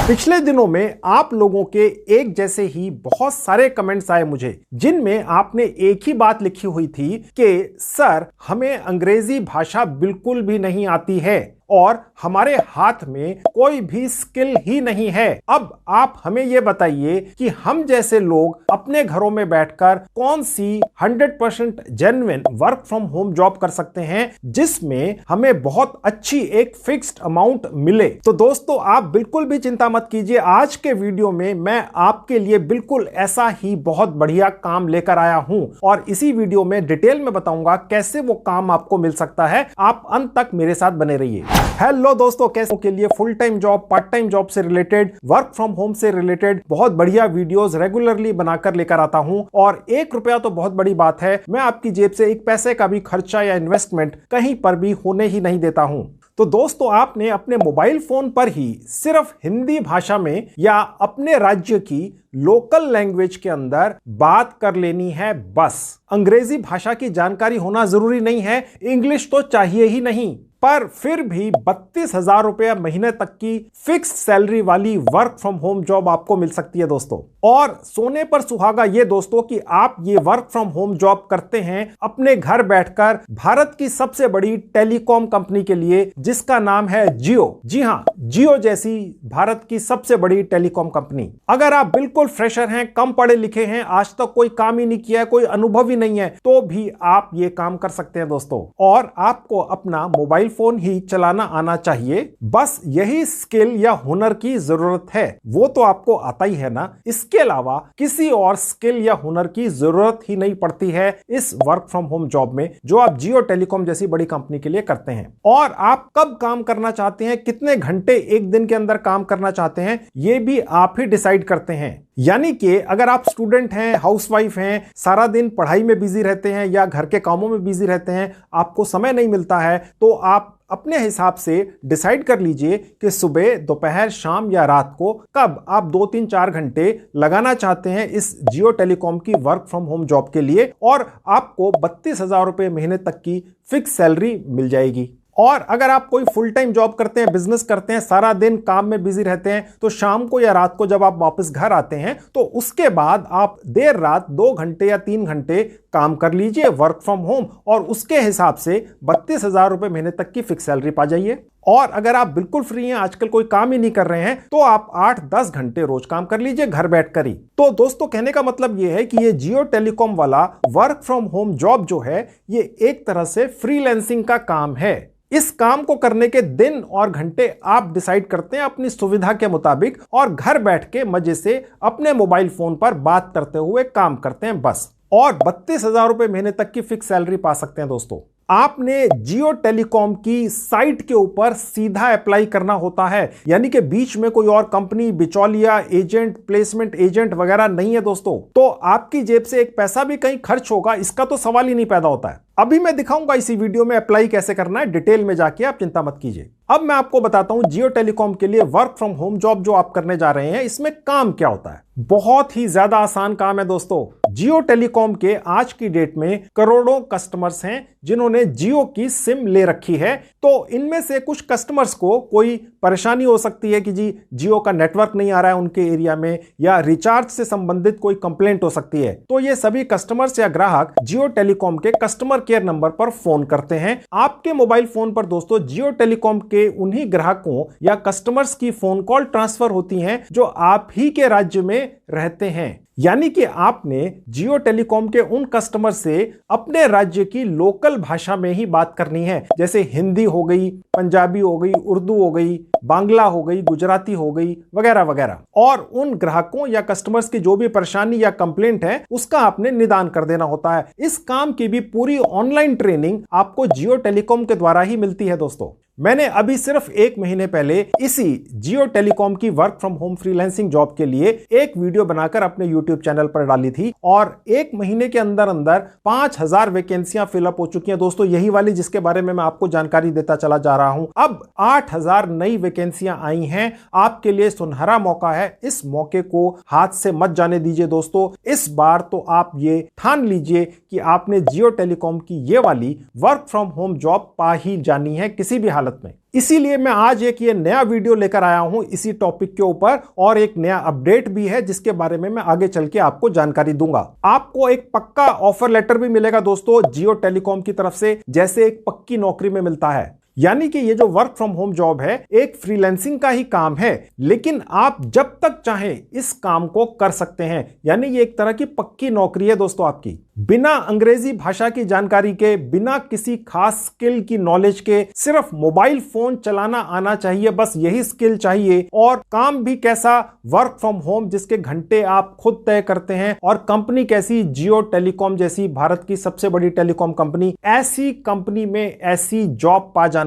पिछले दिनों में आप लोगों के एक जैसे ही बहुत सारे कमेंट्स आए मुझे, जिनमें आपने एक ही बात लिखी हुई थी कि सर हमें अंग्रेजी भाषा बिल्कुल भी नहीं आती है और हमारे हाथ में कोई भी स्किल ही नहीं है। अब आप हमें यह बताइए कि हम जैसे लोग अपने घरों में बैठकर कौन सी 100% genuine work from home job कर सकते हैं जिसमें हमें बहुत अच्छी एक फिक्स्ड अमाउंट मिले। तो दोस्तों आप बिल्कुल भी चिंता मत कीजिए, आज के वीडियो में मैं आपके लिए बिल्कुल ऐसा ही बहुत बढ़िया काम लेकर आया हूं और इसी वीडियो में डिटेल में बताऊंगा कैसे वो काम आपको मिल सकता है। आप अंत तक मेरे साथ बने रहिए। हेलो दोस्तों, कैसे के लिए full time job, part time job से रिलेटेड, वर्क फ्रॉम होम से रिलेटेड बहुत बढ़िया वीडियोस रेगुलरली बनाकर लेकर आता हूं और 1 रुपया तो बहुत बड़ी बात है, मैं आपकी जेब से एक पैसे का भी खर्चा या इन्वेस्टमेंट कहीं पर भी होने ही नहीं देता हूं। तो दोस्तों आपने अपने मोबाइल फोन पर ही सिर्फ हिंदी भाषा में या अपने राज्य की लोकल लैंग्वेज के अंदर बात कर लेनी है बस। अंग्रेजी भाषा की जानकारी होना जरूरी नहीं है, इंग्लिश तो चाहिए ही नहीं, पर फिर भी 32,000 रुपया महीने तक की फिक्स सैलरी वाली वर्क फ्रॉम होम जॉब आपको मिल सकती है दोस्तों। और सोने पर सुहागा ये दोस्तों कि आप ये वर्क फ्रॉम होम जॉब करते हैं अपने घर बैठकर भारत की सबसे बड़ी टेलीकॉम कंपनी के लिए जिसका नाम है जियो। जी हां, जियो जैसी भारत की सबसे बड़ी टेलीकॉम कंपनी। अगर आप बिल्कुल फ्रेशर हैं, कम पढ़े लिखे हैं, आज तक कोई काम ही नहीं किया है, कोई अनुभव ही नहीं है, तो भी आप ये काम कर सकते हैं दोस्तों। और आपको अपना मोबाइल फोन ही चलाना आना चाहिए, बस यही स्किल या हुनर की जरूरत है। वो तो आपको आता ही है ना, इसके अलावा किसी और स्किल या हुनर की जरूरत ही नहीं पड़ती है इस वर्क फ्रॉम होम जॉब में जो आप जियो टेलीकॉम जैसी बड़ी कंपनी के लिए करते हैं। और आप कब काम करना चाहते हैं, कितने घंटे एक दिन के अंदर काम करना चाहते हैं, ये भी आप ही डिसाइड करते हैं। यानी कि अगर आप स्टूडेंट हैं, हाउसवाइफ हैं, सारा दिन पढ़ाई में बिजी रहते हैं या घर के कामों में बिजी रहते हैं, आपको समय नहीं मिलता है, तो आप अपने हिसाब से डिसाइड कर लीजिए कि सुबह, दोपहर, शाम या रात को कब आप 2, 3, 4 घंटे लगाना चाहते हैं इस जियो टेलीकॉम की वर्क फ्रॉम होम जॉब के लिए और आपको 32,000 रुपये महीने तक की फिक्स सैलरी मिल जाएगी। और अगर आप कोई फुल टाइम जॉब करते हैं, बिजनेस करते हैं, सारा दिन काम में बिजी रहते हैं, तो शाम को या रात को जब आप वापस घर आते हैं तो उसके बाद आप देर रात 2 घंटे या 3 घंटे काम कर लीजिए वर्क फ्रॉम होम और उसके हिसाब से 32,000 रुपये महीने तक की फिक्स सैलरी पा जाइए। और अगर आप बिल्कुल फ्री हैं, आजकल कोई काम ही नहीं कर रहे हैं, तो आप 8-10 घंटे रोज काम कर लीजिए घर बैठकर ही। तो दोस्तों कहने का मतलब यह है कि ये जियो टेलीकॉम वाला वर्क फ्रॉम होम जॉब जो है ये एक तरह से फ्रीलांसिंग का काम है। इस काम को करने के दिन और घंटे आप डिसाइड करते हैं अपनी सुविधा के मुताबिक और घर बैठ के मजे से अपने मोबाइल फोन पर बात करते हुए काम करते हैं बस। और 32,000 रुपये महीने तक की फिक्स सैलरी पा सकते हैं दोस्तों। आपने जियो टेलीकॉम की साइट के ऊपर सीधा अप्लाई करना होता है, यानी कि बीच में कोई और कंपनी, बिचौलिया, एजेंट, प्लेसमेंट एजेंट वगैरह नहीं है दोस्तों। तो आपकी जेब से एक पैसा भी कहीं खर्च होगा इसका तो सवाल ही नहीं पैदा होता है। अभी मैं दिखाऊंगा इसी वीडियो में अप्लाई कैसे करना है, डिटेल में जाके, आप चिंता मत कीजिए। अब मैं आपको बताता हूं जियो टेलीकॉम के लिए वर्क फ्रॉम होम जॉब जो आप करने जा रहे हैं इसमें काम क्या होता है। बहुत ही ज्यादा आसान काम है दोस्तों। जियो टेलीकॉम के आज की डेट में करोड़ों कस्टमर्स हैं जिन्होंने जियो की सिम ले रखी है। तो इनमें से कुछ कस्टमर्स को कोई परेशानी हो सकती है कि जी जियो का नेटवर्क नहीं आ रहा है उनके एरिया में, या रिचार्ज से संबंधित कोई कंप्लेंट हो सकती है। तो ये सभी कस्टमर्स या ग्राहक जियो टेलीकॉम के कस्टमर केयर नंबर पर फोन करते हैं। आपके मोबाइल फोन पर दोस्तों जियो टेलीकॉम के उन्हीं ग्राहकों या कस्टमर्स की फोन कॉल ट्रांसफर होती हैं जो आप ही के राज्य में रहते हैं। यानी कि आपने जियो टेलीकॉम के उन कस्टमर से अपने राज्य की लोकल भाषा में ही बात करनी है, जैसे हिंदी हो गई, पंजाबी हो गई, उर्दू हो गई, बांग्ला हो गई, गुजराती हो गई, वगैरह वगैरह। और उन ग्राहकों या कस्टमर्स की जो भी परेशानी या कंप्लेंट है उसका आपने निदान कर देना होता है। इस काम की भी पूरी ऑनलाइन ट्रेनिंग आपको जियो टेलीकॉम के द्वारा ही मिलती है दोस्तों। मैंने अभी सिर्फ 1 महीने पहले इसी जियो टेलीकॉम की work from home freelancing job के लिए एक वीडियो बनाकर अपने YouTube चैनल पर डाली थी और 1 महीने के अंदर अंदर 5,000 वैकेंसियां फिलअप हो चुकी हैं दोस्तों, यही वाली जिसके बारे में मैं आपको जानकारी देता चला जा रहा हूं। अब 8,000 नई वैकेंसियां आई हैं, आपके लिए सुनहरा मौका है। इस मौके को हाथ से मत जाने दीजिए दोस्तों। इस बार तो आप ये ठान लीजिए कि आपने जियो टेलीकॉम की ये वाली वर्क फ्रॉम होम जॉब पा ही जानी है किसी भी हालत भारत में। इसीलिए मैं आज एक ये नया वीडियो लेकर आया हूं इसी टॉपिक के ऊपर, और एक नया अपडेट भी है जिसके बारे में मैं आगे चल के आपको जानकारी दूंगा। आपको एक पक्का ऑफर लेटर भी मिलेगा दोस्तों जियो टेलीकॉम की तरफ से, जैसे एक पक्की नौकरी में मिलता है। यानी कि ये जो वर्क फ्रॉम होम जॉब है एक फ्रीलांसिंग का ही काम है, लेकिन आप जब तक चाहें इस काम को कर सकते हैं। यानी ये एक तरह की पक्की नौकरी है दोस्तों आपकी। बिना अंग्रेजी भाषा की जानकारी के, बिना किसी खास स्किल की नॉलेज के, सिर्फ मोबाइल फोन चलाना आना चाहिए, बस यही स्किल चाहिए। और काम भी कैसा, वर्क फ्रॉम होम जिसके घंटे आप खुद तय करते हैं। और कंपनी कैसी, जियो टेलीकॉम जैसी भारत की सबसे बड़ी टेलीकॉम कंपनी। ऐसी कंपनी में ऐसी जॉब पा जाना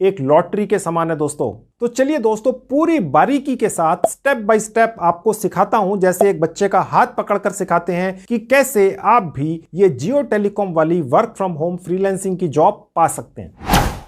एक लॉटरी के समान है दोस्तों। तो चलिए दोस्तों पूरी बारीकी के साथ स्टेप बाय स्टेप आपको सिखाता हूं, जैसे एक बच्चे का हाथ पकड़कर सिखाते हैं कि कैसे आप भी ये जियो टेलीकॉम वाली वर्क फ्रॉम होम फ्रीलांसिंग की जॉब पा सकते हैं।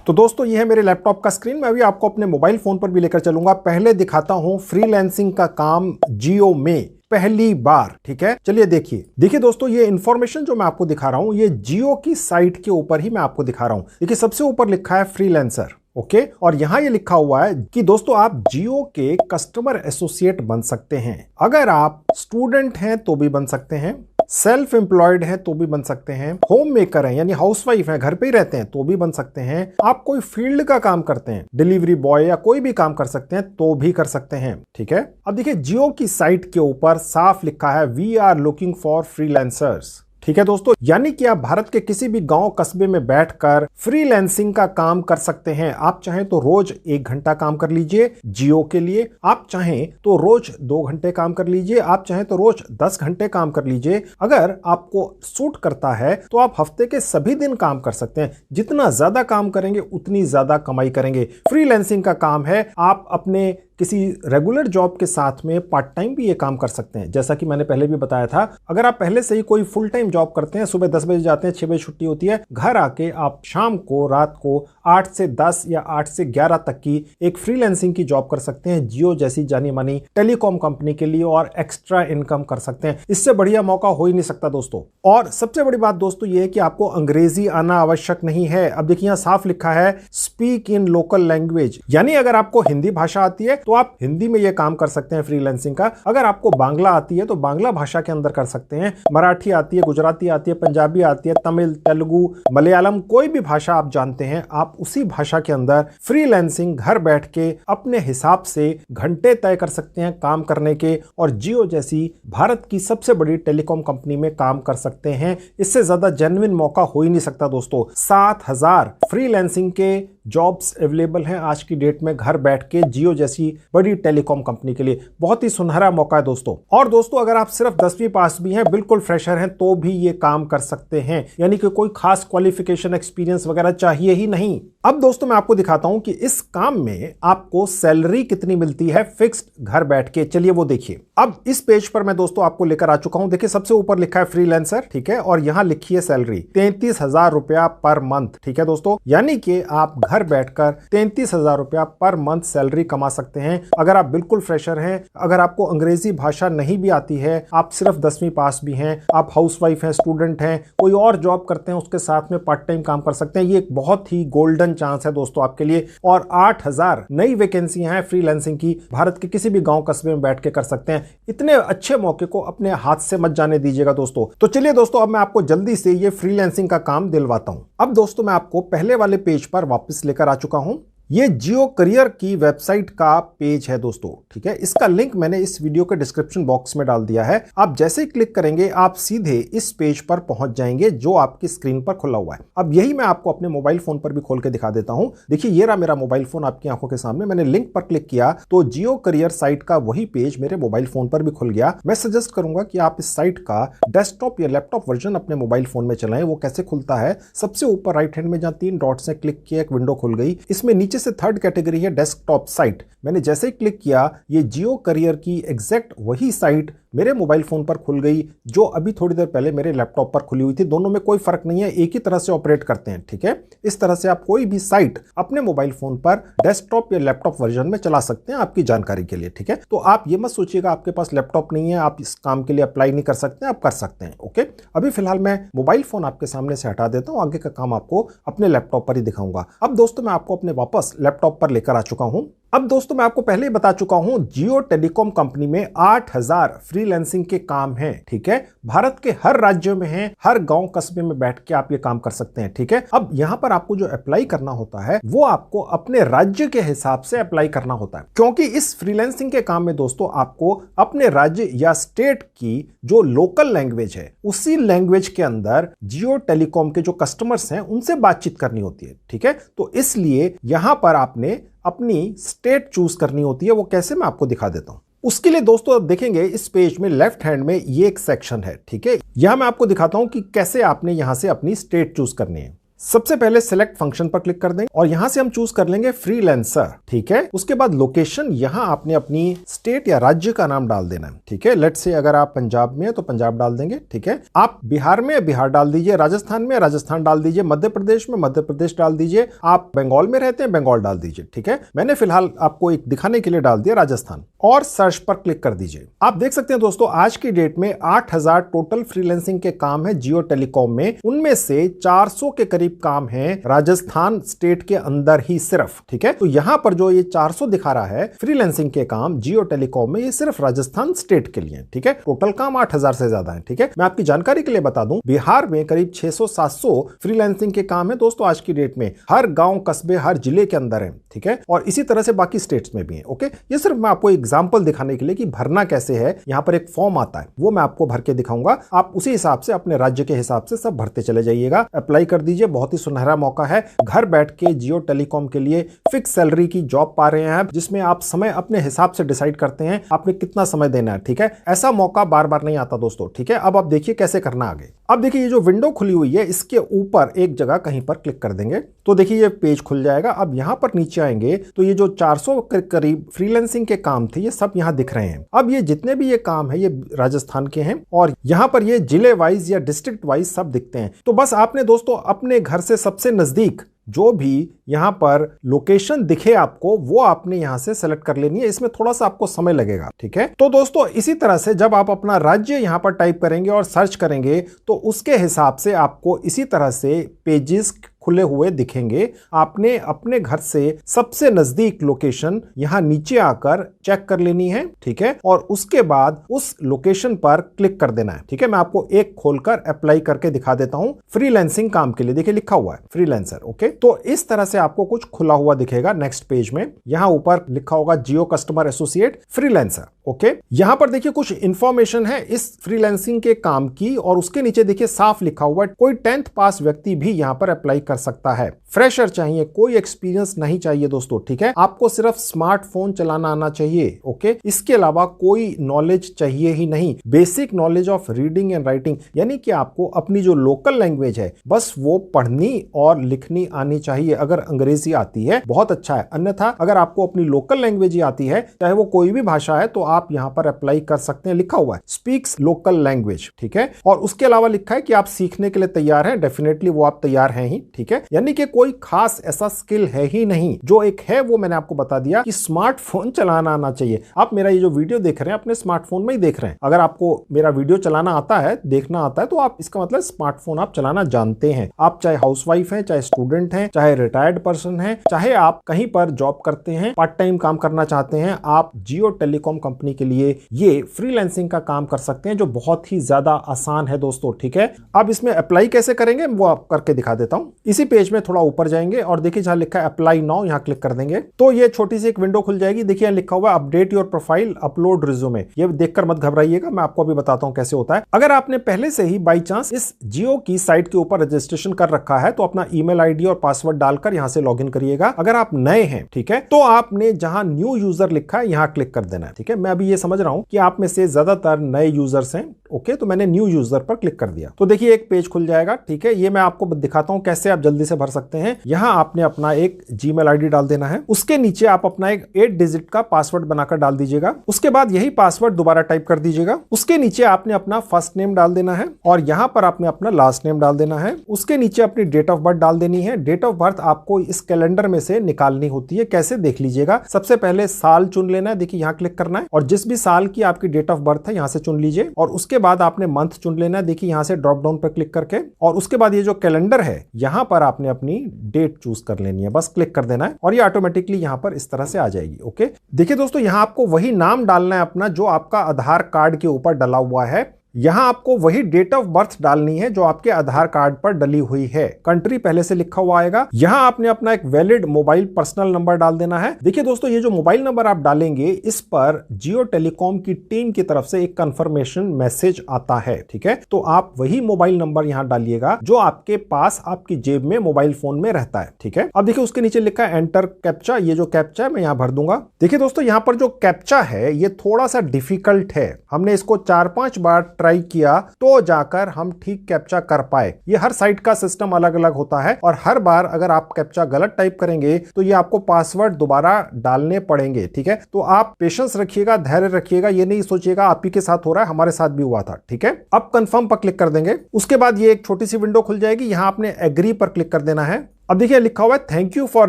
तो दोस्तों ये है मेरे लैपटॉप का स्क्रीन। मैं अभी आपको अपने मोबाइल फोन पर भी लेकर चलूंगा। पहले दिखाता हूं फ्रीलांसिंग का काम जियो में पहली बार, ठीक है। चलिए देखिए दोस्तों, ये इंफॉर्मेशन जो मैं आपको दिखा रहा हूं ये जियो की साइट के ऊपर ही मैं आपको दिखा रहा हूं। देखिए सबसे ऊपर लिखा है फ्रीलांसर, ओके। और यहां ये लिखा हुआ है कि दोस्तों आप जियो के कस्टमर एसोसिएट बन सकते हैं। अगर आप स्टूडेंट हैं तो भी बन सकते हैं, सेल्फ एम्प्लॉयड हैं तो भी बन सकते हैं, होम मेकर हैं यानी हाउसवाइफ हैं, घर पे ही रहते हैं तो भी बन सकते हैं, आप कोई फील्ड का काम करते हैं, डिलीवरी बॉय या कोई भी काम कर सकते हैं तो भी कर सकते हैं, ठीक है। अब देखिए जियो की साइट के ऊपर साफ लिखा है we are looking for freelancers, ठीक है दोस्तों। यानी कि आप भारत के किसी भी गांव कस्बे में बैठकर फ्रीलांसिंग का काम कर सकते हैं। आप चाहें तो रोज 1 घंटा काम कर लीजिए जियो के लिए, आप चाहें तो रोज 2 घंटे काम कर लीजिए, आप चाहें तो रोज 10 घंटे काम कर लीजिए। अगर आपको सूट करता है तो आप हफ्ते के सभी दिन काम कर सकते हैं। जितना ज्यादा काम करेंगे उतनी ज्यादा कमाई करेंगे। फ्रीलांसिंग का काम है, आप अपने किसी रेगुलर जॉब के साथ में पार्ट टाइम भी ये काम कर सकते हैं। जैसा कि मैंने पहले भी बताया था, अगर आप पहले से ही कोई फुल टाइम जॉब करते हैं, सुबह 10 बजे जाते हैं, 6 बजे छुट्टी होती है, घर आके आप शाम को रात को 8 से 10 या 8 से 11 तक की एक फ्रीलांसिंग की जॉब कर सकते हैं जियो जैसी जानी मानी टेलीकॉम कंपनी के लिए, और एक्स्ट्रा इनकम कर सकते हैं। इससे बढ़िया मौका हो ही नहीं सकता दोस्तों। और सबसे बड़ी बात दोस्तों ये है कि आपको अंग्रेजी आना आवश्यक नहीं है। अब देखिए यहां साफ लिखा है स्पीक इन लोकल लैंग्वेज, यानी अगर आपको हिंदी भाषा आती है तो आप हिंदी में ये काम कर सकते हैं फ्रीलांसिंग का। अगर आपको बांग्ला आती है तो बांग्ला भाषा के अंदर कर सकते हैं, मराठी आती है, गुजराती आती है, पंजाबी आती है, तमिल, तेलुगु, मलयालम, कोई भी भाषा आप जानते हैं, आप उसी भाषा के अंदर फ्रीलांसिंग घर बैठ के अपने हिसाब से घंटे तय कर सकते हैं काम करने के, और जियो जैसी भारत की सबसे बड़ी टेलीकॉम कंपनी में काम कर सकते हैं। इससे ज्यादा जेन्युइन मौका हो ही नहीं सकता दोस्तों। 7,000 फ्रीलांसिंग के जॉब्स अवेलेबल हैं आज की डेट में घर बैठ के जियो जैसी बड़ी टेलीकॉम कंपनी के लिए। बहुत ही सुनहरा मौका है दोस्तों। और दोस्तों अगर आप सिर्फ 10वीं पास भी हैं, बिल्कुल फ्रेशर हैं, तो भी ये काम कर सकते हैं। यानी कि कोई खास क्वालिफिकेशन एक्सपीरियंस वगैरह चाहिए ही नहीं। अब दोस्तों मैं आपको दिखाता हूं कि इस काम में आपको सैलरी कितनी मिलती है फिक्स्ड घर बैठ के। चलिए वो देखिए। अब इस पेज पर मैं दोस्तों आपको लेकर आ चुका हूं। देखिए सबसे ऊपर लिखा है फ्रीलांसर, ठीक है, और यहां लिखी है सैलरी 33,000 रुपया पर मंथ, ठीक है दोस्तों। यानी कि आप घर बैठकर 33,000 रुपया पर मंथ सैलरी कमा सकते हैं। अगर आप बिल्कुल फ्रेशर हैं, अगर आपको अंग्रेजी भाषा नहीं भी आती है, आप सिर्फ 10वीं पास भी हैं, आप हाउसवाइफ हैं, स्टूडेंट हैं, कोई और जॉब करते हैं, उसके साथ में पार्ट टाइम काम कर सकते हैं। ये एक बहुत ही गोल्डन चांस है दोस्तों आपके लिए। और 8,000 नई वैकेंसियां हैं फ्रीलांसिंग की, भारत के किसी भी गांव कस्बे में बैठ के कर सकते हैं। इतने अच्छे मौके को अपने हाथ से मत जाने दीजिएगा दोस्तों। तो चलिए दोस्तों अब मैं आपको जल्दी से ये फ्रीलांसिंग का काम दिलवाता हूं। अब दोस्तों मैं आपको पहले वाले पेज पर वापस लेकर आ चुका हूं। ये जियो करियर की वेबसाइट का पेज है दोस्तों, ठीक है। इसका लिंक मैंने इस वीडियो के डिस्क्रिप्शन बॉक्स में डाल दिया है। आप जैसे ही क्लिक करेंगे आप सीधे इस पेज पर पहुंच जाएंगे जो आपकी स्क्रीन पर खुला हुआ है। अब यही मैं आपको अपने मोबाइल फोन पर भी खोल के दिखा देता हूं। देखिए ये रहा मेरा मोबाइल फोन आपकी आंखों के सामने। मैंने लिंक पर क्लिक किया तो जियो करियर साइट का वही पेज मेरे मोबाइल फोन पर भी खुल गया। मैं सजेस्ट करूंगा कि आप इस साइट का डेस्कटॉप या लैपटॉप वर्जन अपने मोबाइल फोन में चलाएं। वो कैसे खुलता है, सबसे ऊपर राइट हैंड में जहां 3 डॉट्स हैं क्लिक किया, एक विंडो खुल गई। इसमें नीचे से थर्ड कैटेगरी है डेस्कटॉप साइट। मैंने जैसे ही क्लिक किया ये जियो करियर की एग्जैक्ट वही साइट मेरे मोबाइल फोन पर खुल गई, जो अभी थोड़ी देर पहले मेरे लैपटॉप पर खुली हुई थी। दोनों में कोई फर्क नहीं है, एक ही तरह से ऑपरेट करते हैं, ठीक है। इस तरह से आप कोई भी साइट अपने मोबाइल फोन पर डेस्कटॉप या लैपटॉप वर्जन में चला सकते हैं, आपकी जानकारी के लिए, ठीक है। तो आप ये मत सोचिएगा आपके पास लैपटॉप नहीं है, आप इस काम के लिए अप्लाई नहीं कर सकते, आप कर सकते हैं, ओके। अभी फिलहाल मैं मोबाइल फोन आपके सामने से हटा देता हूं, आगे का काम आपको अपने लैपटॉप पर ही दिखाऊंगा। अब दोस्तों मैं आपको अपने वापस लैपटॉप पर लेकर आ चुका हूं। अब दोस्तों मैं आपको पहले ही बता चुका हूं, जियो टेलीकॉम कंपनी में 8000 फ्रीलांसिंग के काम हैं, ठीक है। भारत के हर राज्य में हैं, हर गांव कस्बे में बैठ के आप ये काम कर सकते हैं, ठीक है। अब यहां पर आपको जो अप्लाई करना होता है वो आपको अपने राज्य के हिसाब से अप्लाई करना होता है, क्योंकि इस फ्रीलांसिंग के काम में दोस्तों आपको अपने राज्य या स्टेट की जो लोकल लैंग्वेज है उसी लैंग्वेज के अंदर जियो टेलीकॉम के जो कस्टमर्स हैं उनसे बातचीत करनी होती है, ठीक है। तो इसलिए यहां पर आपने अपनी स्टेट चूज करनी होती है। वो कैसे, मैं आपको दिखा देता हूं। उसके लिए दोस्तों आप देखेंगे इस पेज में लेफ्ट हैंड में ये एक सेक्शन है, ठीक है। यहां मैं आपको दिखाता हूं कि कैसे आपने यहां से अपनी स्टेट चूज करनी है। सबसे पहले सिलेक्ट फंक्शन पर क्लिक कर देंगे और यहां से हम चूज कर लेंगे फ्रीलांसर, ठीक है। उसके बाद लोकेशन, यहां आपने अपनी स्टेट या राज्य का नाम डाल देना है, ठीक है। लेट्स से अगर आप पंजाब में है तो पंजाब डाल देंगे, ठीक है। आप बिहार में बिहार डाल दीजिए, राजस्थान में राजस्थान डाल दीजिए, मध्य प्रदेश में मध्य प्रदेश डाल दीजिए, आप बंगाल में रहते हैं बंगाल डाल दीजिए, ठीक है। मैंने फिलहाल आपको एक दिखाने के लिए डाल दिया राजस्थान और सर्च पर क्लिक कर दीजिए। आप देख सकते हैं दोस्तों आज की डेट में 8000 टोटल फ्रीलांसिंग के काम है जियो टेलीकॉम में। उनमें से 400 के करीब काम है राजस्थान स्टेट के अंदर ही सिर्फ, ठीक है। तो यहां पर जो ये 400 दिखा रहा है फ्रीलांसिंग के काम जियो टेलीकॉम में, ये सिर्फ राजस्थान स्टेट के लिए, ठीक है। टोटल काम 8000 से ज्यादा है, ठीक है। मैं आपकी जानकारी के लिए बता दूं, बिहार में करीब 600-700 फ्रीलांसिंग के काम है दोस्तों आज की डेट में, हर गांव कस्बे हर जिले के अंदर है, ठीक है। और इसी तरह से बाकी स्टेट्स में भी है, ओके। ये सिर्फ मैं आपको एग्जांपल दिखाने के लिए कि भरना कैसे है। यहां पर एक फॉर्म आता है वो मैं आपको भर के दिखाऊंगा, आप उसी हिसाब से अपने राज्य के हिसाब से सब भरते चले जाइएगा। अप्लाई कर दीजिए, बहुत ही सुनहरा मौका है। घर बैठ के जियो टेलीकॉम के लिए फिक्स सैलरी की जॉब पा रहे हैं, जिसमें आप समय अपने हिसाब से डिसाइड करते हैं आपने कितना समय देना है, ठीक है। ऐसा मौका बार बार नहीं आता दोस्तों, ठीक है। अब आप देखिए कैसे करना आगे। अब देखिए ये जो विंडो खुली हुई है इसके ऊपर एक जगह कहीं पर क्लिक कर देंगे तो देखिए ये पेज खुल जाएगा। अब यहां पर नीचे आएंगे तो ये जो 400 के करीब फ्रीलांसिंग के काम थे ये सब यहां दिख रहे हैं। अब ये जितने भी ये काम है ये राजस्थान के हैं और यहां पर ये जिले वाइज या डिस्ट्रिक्ट वाइज सब दिखते हैं। तो बस आपने दोस्तों अपने घर से सबसे नजदीक जो भी यहां पर लोकेशन दिखे आपको वो आपने यहां से सेलेक्ट कर लेनी है। इसमें थोड़ा सा आपको समय लगेगा, ठीक है। तो दोस्तों इसी तरह से जब आप अपना राज्य यहां पर टाइप करेंगे और सर्च करेंगे तो उसके हिसाब से आपको इसी तरह से पेजेस खुले हुए दिखेंगे। आपने अपने घर से सबसे नजदीक लोकेशन यहां नीचे आकर चेक कर लेनी है, ठीक है। और उसके बाद उस लोकेशन पर क्लिक कर देना है, ठीक है। मैं आपको एक खोलकर अप्लाई करके दिखा देता हूं फ्रीलांसिंग काम के लिए। देखिए लिखा हुआ है फ्रीलांसर, ओके। तो इस तरह से आपको कुछ खुला हुआ दिखेगा नेक्स्ट पेज में। यहां ऊपर लिखा होगा जियो कस्टमर एसोसिएट फ्रीलांसर, ओके। यहां पर देखिए कुछ इंफॉर्मेशन है इस फ्रीलांसिंग के काम की और उसके नीचे देखिए साफ लिखा हुआ है कोई 10th पास व्यक्ति भी यहां पर अप्लाई कर सकता है। फ्रेशर चाहिए, कोई एक्सपीरियंस नहीं चाहिए दोस्तों, ठीक है। आपको सिर्फ स्मार्टफोन चलाना आना चाहिए, ओके। इसके अलावा कोई नॉलेज चाहिए ही नहीं। Basic knowledge of reading and writing, यानी कि आपको अपनी जो लोकल लैंग्वेज है बस वो पढ़नी और लिखनी आनी चाहिए। अगर अंग्रेजी आती है बहुत अच्छा है, अन्यथा अगर आपको अपनी लोकल लैंग्वेज ही आती है चाहे वो कोई भी भाषा है तो आप यहां पर अप्लाई कर सकते हैं। लिखा हुआ है स्पीक्स लोकल लैंग्वेज, ठीक है। और उसके अलावा लिखा है कि आप सीखने के लिए तैयार हैं। डेफिनेटली वो आप तैयार हैं ही, ठीक है। यानी कि कोई खास ऐसा स्किल है ही नहीं। जो एक है वो मैंने आपको बता दिया कि स्मार्टफोन चलाना आना चाहिए। आप मेरा ये जो वीडियो देख रहे हैं अपने स्मार्टफोन में ही देख रहे हैं। अगर आपको मेरा वीडियो चलाना आता है, देखना आता है, तो आप इसका मतलब स्मार्टफोन आप चलाना जानते हैं। आप चाहे हाउसवाइफ हैं, चाहे स्टूडेंट हैं, चाहे रिटायर्ड पर्सन हैं, चाहे आप कहीं पर जॉब करते हैं, पार्ट टाइम काम करना चाहते हैं, आप जियो टेलीकॉम कंपनी के लिए ये फ्रीलांसिंग का काम कर सकते हैं जो बहुत ही ज्यादा आसान है दोस्तों, ठीक है। अब इसमें अप्लाई कैसे करेंगे वो आप करके दिखा देता हूं। इसी पेज में थोड़ा ऊपर जाएंगे और देखिए जहां लिखा है अप्लाई नाउ, यहां क्लिक कर देंगे तो ये छोटी सी एक विंडो खुल जाएगी। देखिए लिखा हुआ है update your profile upload resume. ये देखकर मत घबराइएगा, मैं आपको अभी बताता हूं कैसे होता है। अगर आपने पहले से ही बाई चांस इस जियो की साइट के ऊपर रजिस्ट्रेशन कर रखा है तो अपना ईमेल आईडी और पासवर्ड डालकर यहां से लॉगिन करिएगा। अगर आप नए हैं, ठीक है, तो आपने जहां न्यू यूजर लिखा है यहां क्लिक कर देना है, ठीक है। मैं अभी ये समझ रहा हूं कि आप में से ज्यादातर नए यूजर्स हैं, ओके। तो मैंने न्यू यूजर पर क्लिक कर दिया तो देखिए एक पेज खुल जाएगा, ठीक है। ये मैं आपको दिखाता हूं कैसे आप जल्दी से भर सकते हैं। हैं। यहाँ आपने अपना एक जीमेल आईडी डाल देना है। उसके नीचे आप अपना एक 8 डिजिट का पासवर्ड बनाकर डाल दीजिएगा। उसके बाद यही पासवर्ड दोबारा टाइप कर दीजिएगा। उसके नीचे आपने अपना फर्स्ट नेम डाल देना है और यहाँ पर आपने अपना लास्ट नेम डाल देना है। उसके नीचे अपनी डेट ऑफ बर्थ डाल देनी है। डेट ऑफ बर्थ आपको इस कैलेंडर में से निकालनी होती है। कैसे, देख लीजिएगा। सबसे पहले साल चुन लेना है, देखिए यहाँ क्लिक करना है और जिस भी साल की आपकी डेट ऑफ बर्थ है यहाँ से चुन लीजिए। और उसके बाद आपने मंथ चुन लेना है, देखिए यहाँ से ड्रॉप डाउन पर क्लिक करके। और उसके बाद ये जो कैलेंडर है यहाँ पर आपने अपनी डेट चूज कर लेनी है, बस क्लिक कर देना है और ये ऑटोमेटिकली यहाँ पर इस तरह से आ जाएगी। ओके, देखिए दोस्तों, यहाँ आपको वही नाम डालना है अपना जो आपका आधार कार्ड के ऊपर डला हुआ है। यहां आपको वही डेट ऑफ बर्थ डालनी है जो आपके आधार कार्ड पर डली हुई है। कंट्री पहले से लिखा हुआ आएगा। यहां आपने अपना एक वैलिड मोबाइल पर्सनल नंबर डाल देना है। देखिए दोस्तों, ये जो मोबाइल नंबर आप डालेंगे इस पर जियो टेलीकॉम की टीम की तरफ से एक कंफर्मेशन मैसेज आता है। ठीक है, तो आप वही मोबाइल नंबर यहां डालिएगा जो आपके पास आपकी जेब में मोबाइल फोन में रहता है। ठीक है, अब देखिए उसके नीचे लिखा है एंटर कैप्चा। ये जो कैप्चा है मैं यहां भर दूंगा। देखिए दोस्तों, यहां पर जो कैप्चा है ये थोड़ा सा डिफिकल्ट है। हमने इसको 4-5 बार ट्राई किया तो जाकर हम ठीक कैप्चा कर पाए। ये हर साइट का सिस्टम अलग अलग होता है और हर बार अगर आप कैप्चा गलत टाइप करेंगे तो ये आपको पासवर्ड दोबारा डालने पड़ेंगे। ठीक है, तो आप पेशेंस रखिएगा, धैर्य रखिएगा। ये नहीं सोचिएगा आप ही के साथ हो रहा है, हमारे साथ भी हुआ था। ठीक है, अब कंफर्म पर क्लिक कर देंगे। उसके बाद ये एक छोटी सी विंडो खुल जाएगी। यहां आपने एग्री पर क्लिक कर देना है। अब देखिए लिखा हुआ है thank you for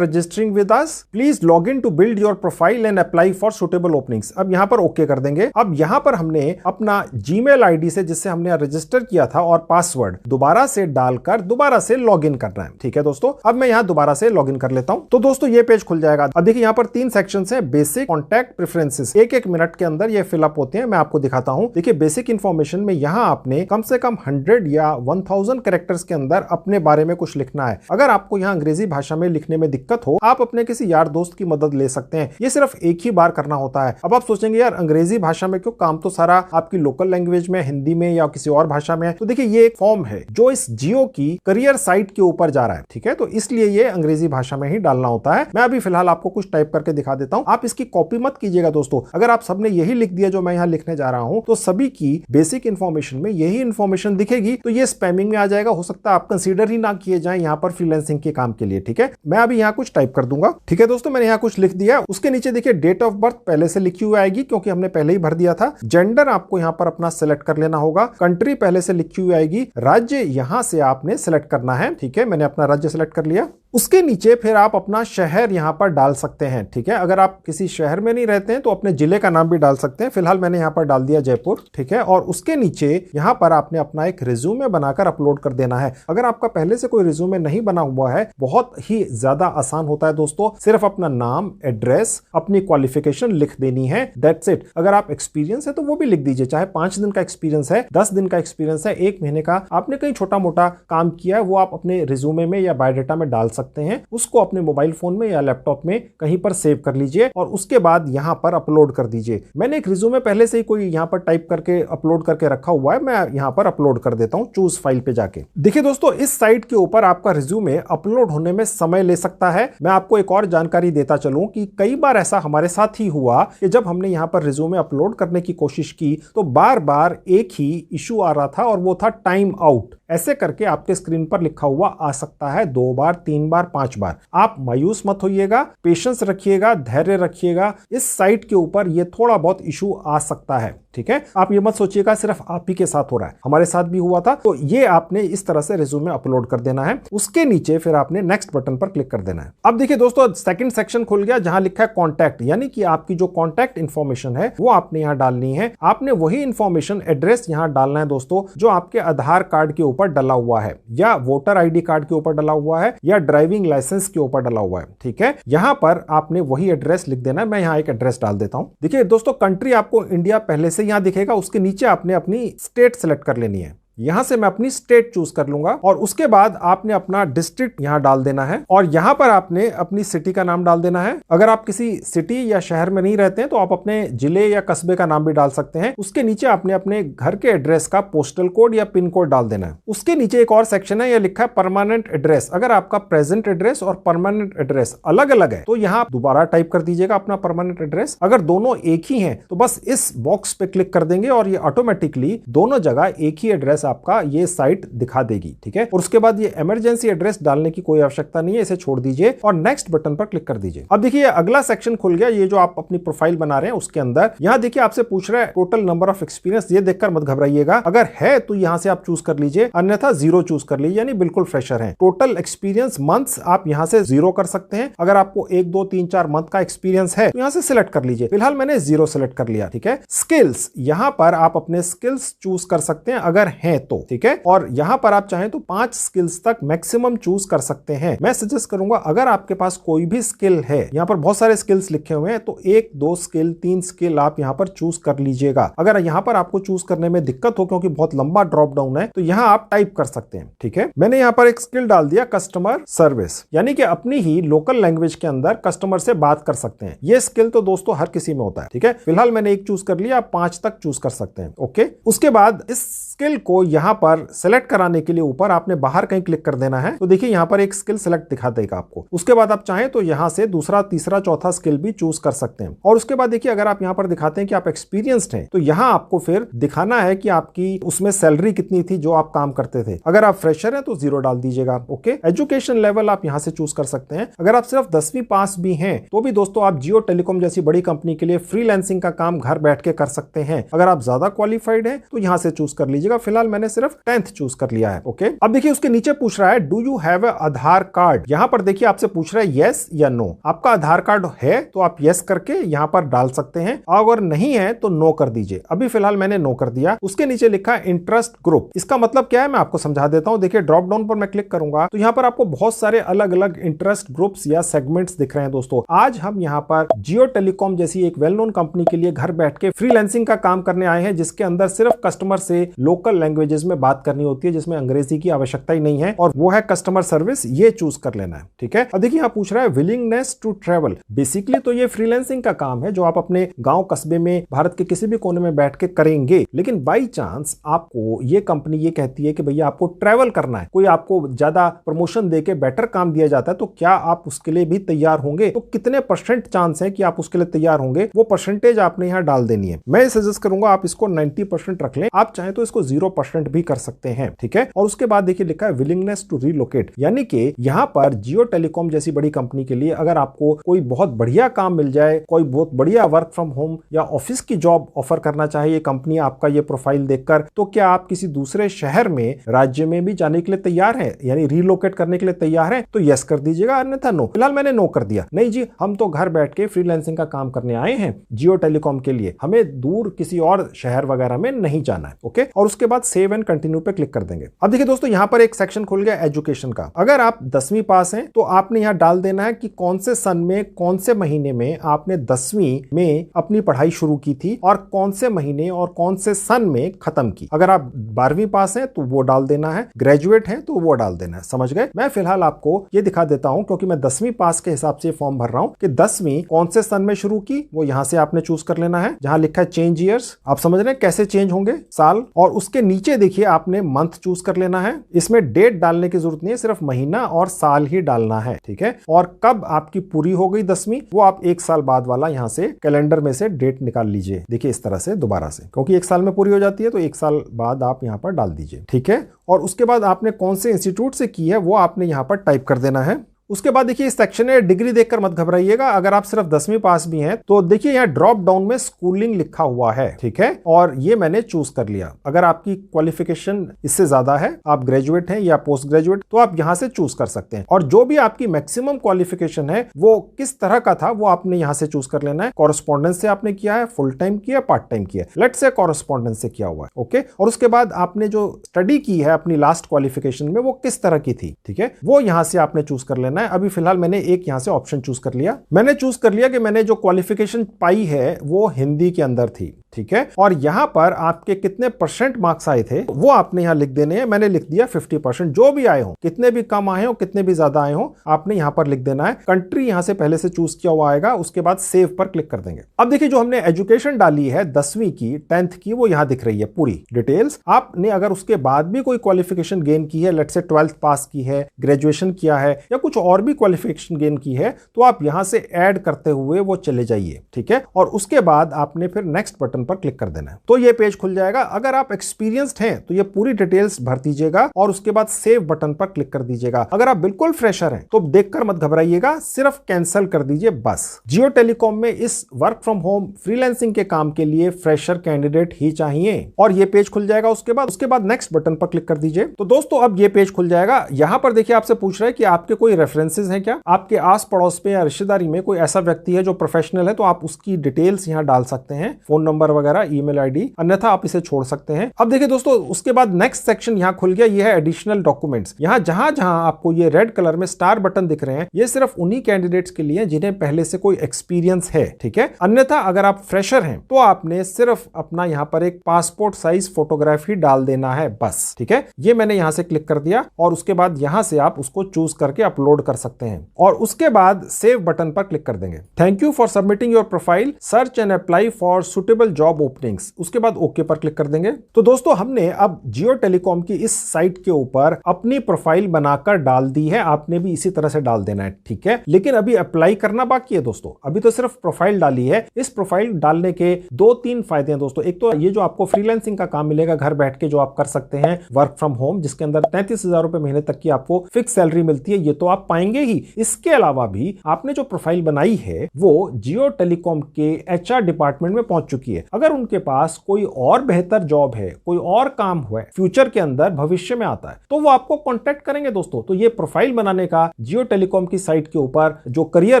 registering with us, please log in to build your profile and apply for suitable openings. अब यहां पर ओके कर देंगे। अब यहां पर हमने अपना जीमेल आईडी से जिससे हमने रजिस्टर किया था और पासवर्ड दोबारा से डालकर दोबारा से लॉग इन करना है। ठीक है दोस्तों, अब मैं यहां दोबारा से लॉग इन कर लेता हूं। तो दोस्तों ये पेज खुल जाएगा। अब देखिए यहां पर 3 सेक्शंस हैं, बेसिक, कॉन्टैक्ट, प्रेफरेंसेस। एक मिनट के अंदर ये फिलअप होते हैं। मैं आपको दिखाता हूं। देखिए बेसिक इंफॉर्मेशन में यहां आपने कम से कम 100 या 1000 कैरेक्टर्स के अंदर अपने बारे में कुछ लिखना है। अगर आपको यहां अंग्रेजी भाषा में लिखने में दिक्कत हो, आप अपने किसी यार दोस्त की मदद ले सकते हैं। ये सिर्फ एक ही बार करना होता है। अब आप सोचेंगे यार अंग्रेजी भाषा में क्यों, काम तो सारा आपकी लोकल लैंग्वेज में, हिंदी में या किसी और भाषा में है। तो देखिए ये एक फॉर्म है जो इस जियो की करियर साइट के ऊपर जा रहा है। ठीक है, तो इसलिए ये अंग्रेजी भाषा में ही डालना होता है। मैं अभी फिलहाल आपको कुछ टाइप करके दिखा देता हूं। आप इसकी कॉपी मत कीजिएगा दोस्तों। अगर आप सबने यही लिख दिया जो मैं यहां लिखने जा रहा हूं तो सभी की बेसिक इंफॉर्मेशन में यही इंफॉर्मेशन दिखेगी, तो ये स्पैमिंग में आ जाएगा। हो सकता है आप कंसीडर ही ना किए जाए यहां पर फ्रीलांसिंग के काम के लिए। ठीक है, मैं अभी यहाँ कुछ टाइप कर दूंगा। ठीक है दोस्तों, मैंने यहाँ कुछ लिख दिया। उसके नीचे देखिए डेट ऑफ बर्थ पहले से लिखी हुई आएगी क्योंकि हमने पहले ही भर दिया था। जेंडर आपको यहाँ पर अपना सिलेक्ट कर लेना होगा। कंट्री पहले से लिखी हुई आएगी। राज्य यहां से आपने सिलेक्ट करना है। ठीक है, मैंने अपना राज्य सिलेक्ट कर लिया। उसके नीचे फिर आप अपना शहर यहां पर डाल सकते हैं। ठीक है, अगर आप किसी शहर में नहीं रहते हैं तो अपने जिले का नाम भी डाल सकते हैं। फिलहाल मैंने यहां पर डाल दिया जयपुर। ठीक है, और उसके नीचे यहां पर आपने अपना एक रिज्यूमे बनाकर अपलोड कर देना है। अगर आपका पहले से कोई रिज्यूमे नहीं बना हुआ है, बहुत ही ज्यादा आसान होता है दोस्तों। सिर्फ अपना नाम, एड्रेस, अपनी क्वालिफिकेशन लिख देनी है, दैट्स इट। अगर आप एक्सपीरियंस है तो वो भी लिख दीजिए, चाहे 5 दिन का एक्सपीरियंस है, 10 दिन का एक्सपीरियंस है, 1 महीने का आपने कहीं छोटा मोटा काम किया है, वो आप अपने रिज्यूमे में या बायोडाटा में डाल सकते हैं। उसको अपने मोबाइल फोन में या लैपटॉप में कहीं पर सेव कर लीजिए और उसके बाद यहां पर अपलोड कर दीजिए। मैंने एक रिज्यूमे पहले से ही कोई यहां पर टाइप करके अपलोड करके रखा हुआ है, मैं यहां पर अपलोड कर देता हूं चूज फाइल पे जाके। देखिए दोस्तों, इस साइट के ऊपर आपका रिज्यूमे अपलोड होने में समय ले सकता है। मैं आपको एक और जानकारी देता चलूं कि कई बार ऐसा हमारे साथ ही हुआ कि जब हमने यहां पर रिज्यूमे अपलोड करने की कोशिश की तो बार बार एक ही इशू आ रहा था और वो था टाइम आउट। ऐसे करके आपके स्क्रीन पर लिखा हुआ आ सकता है 2 बार, 3 बार, 5 बार। आप मायूस मत होइएगा, पेशेंस रखिएगा, धैर्य रखिएगा। इस साइट के ऊपर ये थोड़ा बहुत इशू आ सकता है। ठीक है, आप ये मत सोचिएगा सिर्फ आप ही के साथ हो रहा है, हमारे साथ भी हुआ था। तो ये आपने इस तरह से रिज्यूमे अपलोड कर देना है। उसके नीचे फिर आपने नेक्स्ट बटन पर क्लिक कर देना है। अब देखिए दोस्तों, सेकंड सेक्शन खुल गया जहां लिखा है कॉन्टैक्ट, यानी कि आपकी जो कॉन्टैक्ट इंफॉर्मेशन है वो आपने यहां डालनी है। आपने वही इंफॉर्मेशन, एड्रेस यहां डालना है दोस्तों जो आपके आधार कार्ड के ऊपर डला हुआ है या वोटर आईडी कार्ड के ऊपर डला हुआ है या ड्राइविंग लाइसेंस के ऊपर डला हुआ है। ठीक है, यहां पर आपने वही एड्रेस लिख देना है। मैं यहां एक एड्रेस डाल देता हूं। देखिए दोस्तों, कंट्री आपको इंडिया पहले से यहां दिखेगा। उसके नीचे आपने अपनी स्टेट सेलेक्ट कर लेनी है। यहां से मैं अपनी स्टेट चूज कर लूंगा और उसके बाद आपने अपना डिस्ट्रिक्ट यहां डाल देना है और यहां पर आपने अपनी सिटी का नाम डाल देना है। अगर आप किसी सिटी या शहर में नहीं रहते हैं तो आप अपने जिले या कस्बे का नाम भी डाल सकते हैं। उसके नीचे आपने अपने घर के एड्रेस का पोस्टल कोड या पिन कोड डाल देना है। उसके नीचे एक और सेक्शन है, यह लिखा है परमानेंट एड्रेस। अगर आपका प्रेजेंट एड्रेस और परमानेंट एड्रेस अलग अलग है तो यहां दोबारा टाइप कर दीजिएगा अपना परमानेंट एड्रेस। अगर दोनों एक ही हैं तो बस इस बॉक्स पे क्लिक कर देंगे और ये ऑटोमेटिकली दोनों जगह एक ही एड्रेस से आपका ये साइट दिखा देगी, ठीक है। और उसके बाद ये इमरजेंसी एड्रेस डालने की कोई आवश्यकता नहीं है, इसे छोड़ दीजिए और नेक्स्ट बटन पर क्लिक कर दीजिए। अब देखिए अगला सेक्शन खुल गया, ये जो आप अपनी प्रोफाइल बना रहे हैं उसके अंदर। यहां देखिए आपसे पूछ रहा है टोटल नंबर ऑफ एक्सपीरियंस, ये देखकर मत घबराइएगा, अगर है तो यहां से आप चूज कर लीजिए, अन्यथा 0 चूज कर लीजिए, यानी बिल्कुल फ्रेशर है। टोटल एक्सपीरियंस मंथ्स आप यहां से 0 कर सकते हैं। अगर आपको 1 2 3 4 मंथ का एक्सपीरियंस है तो यहां से सिलेक्ट कर लीजिए। फिलहाल मैंने 0 सिलेक्ट कर लिया, ठीक है। स्किल्स, यहां पर आप अपने स्किल्स चूज कर सकते हैं अगर हैं तो, ठीक है। और यहां पर आप चाहें तो 5 स्किल्स तक मैक्सिमम चूज कर सकते हैं। मैं सजेस्ट करूंगा अगर आपके पास कोई भी स्किल है, यहां पर बहुत सारे स्किल्स लिखे हुए हैं, तो 1 2 स्किल 3 स्किल आप यहां पर चूज कर लीजिएगा। अगर यहां पर आपको चूज करने में दिक्कत हो क्योंकि बहुत लंबा ड्रॉप डाउन है, तो यहां आप टाइप कर सकते हैं, ठीक है। मैंने यहां पर एक स्किल डाल दिया कस्टमर सर्विस, यानी कि अपनी ही लोकल लैंग्वेज के अंदर कस्टमर से बात कर सकते हैं। ये स्किल तो दोस्तों हर किसी में होता है, ठीक है। फिलहाल मैंने 1 चूज कर लिया, आप 5 तक चूज कर सकते हैं, ओके। उसके बाद इस स्किल को यहां पर सिलेक्ट कराने के लिए ऊपर आपने बाहर कहीं क्लिक कर देना है, तो देखिए यहां पर एक स्किल सिलेक्ट दिखा देगा आपको। उसके बाद आप चाहें तो यहां से दूसरा तीसरा चौथा स्किल भी चूज कर सकते हैं। और उसके बाद देखिए अगर आप यहां पर दिखाते हैं कि आप एक्सपीरियंस्ड हैं, तो यहां आपको फिर दिखाना है कि आपकी उसमें सैलरी कितनी थी जो आप काम करते थे। अगर आप फ्रेशर हैं तो 0 डाल दीजिएगा, ओके। एजुकेशन लेवल आप यहां से चूज कर सकते हैं। अगर आप सिर्फ 10वीं पास भी हैं तो भी दोस्तों आप जियो टेलीकॉम जैसी बड़ी कंपनी के लिए फ्रीलांसिंग का काम घर बैठ के कर सकते हैं। अगर आप ज्यादा क्वालिफाइड हैं तो यहां से चूज कर लीजिएगा। फिलहाल मैंने सिर्फ 10th चूज कर लिया है, ओके। अब देखिए उसके नीचे पूछ रहा है do you have a Aadhaar card. यहां पर देखिए आपसे पूछ रहा है यस या नो। आपका आधार कार्ड है तो आप यस करके यहां पर डाल सकते हैं, अगर नहीं है तो नो कर दीजिए। अभी फिलहाल मैंने नो कर दिया। उसके नीचे लिखा है इंटरेस्ट ग्रुप। इसका मतलब क्या है मैं आपको समझा देता हूं। देखिए ड्रॉप डाउन पर मैं क्लिक करूंगा तो यहां पर आपको बहुत सारे अलग अलग इंटरेस्ट ग्रुप्स या सेगमेंट्स दिख रहे हैं दोस्तों। आज हम यहां पर जियो टेलीकॉम जैसी एक वेल नोन कंपनी के लिए घर बैठ के फ्रीलांसिंग का काम करने आए हैं, जिसके अंदर सिर्फ कस्टमर से लोकल लैंग्वेजेस में बात करनी होती है, जिसमें अंग्रेजी की आवश्यकता ही नहीं है, और वो है कस्टमर सर्विस। ये चूज कर लेना है, ठीक है। अब देखिए यहां पूछ रहा है विलिंगनेस टू ट्रेवल। बेसिकली तो ये फ्रीलांसिंग का काम है जो आप अपने गांव कस्बे में भारत के किसी भी कोने में बैठ के करेंगे। लेकिन बाई चांस आपको ये कंपनी ये कहती है कि भैया आपको ट्रैवल करना है, कोई आपको ज्यादा प्रमोशन देके बेटर काम दिया जाता है, तो क्या आप उसके लिए भी तैयार होंगे? तो कितने % चांस है कि आप उसके लिए तैयार होंगे, वो परसेंटेज आपने यहां डाल देनी है। मैं सजेस्ट करूंगा आप इसको 90% रख लें, आप चाहे तो इसको 0% भी कर सकते हैं, ठीक है। और उसके बाद देखिए लिखा है विलिंगनेस टू रिलोकेट, यानी कि यहां पर जियो टेलीकॉम जैसी बड़ी कंपनी के लिए अगर आपको कोई बहुत बढ़िया काम मिल जाए, कोई बहुत बढ़िया वर्क फ्रॉम होम या ऑफिस की जॉब ऑफर करना चाहिए कंपनी आपका ये प्रोफाइल देखकर, तो क्या आप किसी दूसरे शहर में राज्य में भी जाने के लिए तैयार हैं, यानी रिलोकेट करने के लिए तैयार हैं? तो यस कर दीजिएगा, अन्यथा नो। फिलहाल मैंने नो कर दिया। नहीं जी, हम तो घर बैठ के फ्रीलांसिंग का काम करने आए हैं जियो टेलीकॉम के लिए, हमें दूर किसी और शहर वगैरह में नहीं जाना है, ओके। और उसके बाद सेव एंड कंटिन्यू पे क्लिक कर देंगे। अब देखिए दोस्तों यहां पर एक सेक्शन खुल गया एजुकेशन का। अगर आप 10वीं पास हैं तो आपने यहां डाल देना है कि कौन से सन में, कौन से महीने में आपने 10वीं में अपनी पढ़ाई शुरू की थी और कौन से महीने और कौन से सन में खत्म की। अगर आप 12वीं पास हैं तो वो डाल देना है, ग्रेजुएट हैं तो वो डाल देना है, समझ गए। मैं फिलहाल आपको ये दिखा देता हूं क्योंकि मैं 10वीं पास के हिसाब से फॉर्म भर रहा हूं कि 10वीं कौन से सन में शुरू की, वो यहां से आपने चूज कर लेना है। जहां लिखा है चेंज ईयर्स, आप समझ रहे हैं कैसे चेंज होंगे साल, और उसके नीचे देखिए आपने मंथ चूज कर लेना है। इसमें डेट डालने की जरूरत नहीं है, सिर्फ महीना और साल ही डालना है, ठीक है। और कब आपकी पूरी हो गई 10वीं, वो आप 1 साल बाद वाला यहां से कैलेंडर में से डेट निकाल लीजिए। देखिए इस तरह से दोबारा से, क्योंकि 1 साल में पूरी हो जाती है तो 1 साल बाद आप यहां पर डाल दीजिए, ठीक है। और उसके बाद आपने कौन से इंस्टीट्यूट से की है वो आपने यहां पर टाइप कर देना है। उसके बाद देखिए इस सेक्शन में डिग्री देखकर मत घबराइएगा। अगर आप सिर्फ 10वीं पास भी हैं तो देखिए यहाँ ड्रॉप डाउन में स्कूलिंग लिखा हुआ है, ठीक है, और ये मैंने चूज कर लिया। अगर आपकी क्वालिफिकेशन इससे ज्यादा है, आप ग्रेजुएट हैं या पोस्ट ग्रेजुएट, तो आप यहां से चूज कर सकते हैं। और जो भी आपकी मैक्सिमम क्वालिफिकेशन है वो किस तरह का था वो आपने यहां से चूज कर लेना है। कॉरेस्पॉन्डेंस से आपने किया है, फुल टाइम किया, पार्ट टाइम किया, लेट्स से कॉरेस्पॉन्डेंस से किया हुआ है, ओके। और उसके बाद आपने जो स्टडी की है अपनी लास्ट क्वालिफिकेशन में वो किस तरह की थी, ठीक है, वो यहां से आपने चूज कर लेना है। अभी फिलहाल मैंने एक यहां से ऑप्शन चूज कर लिया। मैंने चूज कर लिया कि मैंने जो क्वालिफिकेशन पाई है वो हिंदी के अंदर थी, ठीक है। और यहां पर आपके कितने % मार्क्स आए थे वो आपने यहां लिख देने हैं। मैंने लिख दिया 50%। जो भी आए हो, कितने भी कम आए हो, कितने भी ज्यादा आए हो, आपने यहां पर लिख देना है। कंट्री यहां से पहले से चूज किया हुआ आएगा, उसके बाद सेव पर क्लिक कर देंगे। अब देखिए जो हमने एजुकेशन डाली है 10वीं की, 10th की, वो यहां दिख रही है पूरी डिटेल्स। आपने अगर उसके बाद भी कोई क्वालिफिकेशन गेन की है, लेट्स से 12th पास की है, ग्रेजुएशन किया है या कुछ और भी क्वालिफिकेशन गेन की है, तो आप यहां से ऐड करते हुए वो चले जाइए, ठीक है। और उसके बाद आपने फिर नेक्स्ट बटन बटन पर क्लिक कर देना है। तो ये पेज खुल जाएगा। अगर आप एक्सपीरियंस्ड हैं तो ये पूरी डिटेल्स भर दीजिएगा और उसके बाद सेव बटन पर क्लिक कर दीजिएगा। अगर आप बिल्कुल फ्रेशर हैं तो देखकर मत घबराइएगा, सिर्फ कैंसिल कर दीजिए बस। जियो टेलीकॉम में इस वर्क फ्रॉम होम फ्रीलांसिंग के काम के लिए फ्रेशर कैंडिडेट ही चाहिए और ये पेज खुल जाएगा। उसके बाद नेक्स्ट बटन पर क्लिक कर दीजिए। तो दोस्तों अब ये पेज खुल जाएगा। यहां पर देखिए आपसे पूछ रहा है कि आपके कोई रेफरेंसेस हैं क्या, आपके आस पड़ोस में या रिश्तेदारी में कोई ऐसा व्यक्ति है जो प्रोफेशनल है, तो आप उसकी डिटेल्स यहां डाल सकते हैं, फोन नंबर वगैरह, ईमेल आईडी, अन्यथा आप इसे छोड़ सकते हैं। अब देखिए दोस्तों उसके बाद नेक्स्ट सेक्शन यहां खुल गया, ये है एडिशनल डॉक्यूमेंट्स। यहां जहां जहां आपको ये रेड कलर में स्टार बटन दिख रहे हैं, ये सिर्फ उन्हीं कैंडिडेट्स के लिए जिन्हें पहले से कोई एक्सपीरियंस है, ठीक है। अन्यथा अगर आप फ्रेशर हैं तो आपने सिर्फ अपना यहां पर एक पासपोर्ट साइज फोटोग्राफी डाल देना है बस, ठीक है। ये मैंने यहां से क्लिक कर दिया और उसके बाद यहां से आप उसको चूज करके अपलोड कर सकते हैं और उसके बाद सेव बटन पर क्लिक कर देंगे। Thank you for submitting your profile, search and apply for suitable job openings. उसके बाद ओके पर क्लिक कर देंगे। तो दोस्तों हमने अब जियो टेलीकॉम की इस साइट के ऊपर अपनी प्रोफाइल बनाकर डाल दी है। आपने भी इसी तरह से डाल देना है, ठीक है। लेकिन अभी अप्लाई करना बाकी है दोस्तों, अभी तो सिर्फ प्रोफाइल डाली है। इस प्रोफाइल डालने के 2-3 फायदे हैं दोस्तों। एक तो ये जो आपको फ्रीलांसिंग का काम मिलेगा घर बैठ के, जो आप कर सकते हैं वर्क फ्रॉम होम, जिसके अंदर 33,000 रुपए महीने तक की आपको फिक्स सैलरी मिलती है, ये तो आप पाएंगे ही। इसके अलावा भी आपने जो प्रोफाइल बनाई है वो जियो टेलीकॉम के एचआर डिपार्टमेंट में पहुंच चुकी है। अगर उनके पास कोई और बेहतर जॉब है, कोई और काम हुआ है, फ्यूचर के अंदर भविष्य में आता है, तो वो आपको कॉन्टेक्ट करेंगे दोस्तों। तो ये प्रोफाइल बनाने का जियो टेलीकॉम की साइट के ऊपर जो करियर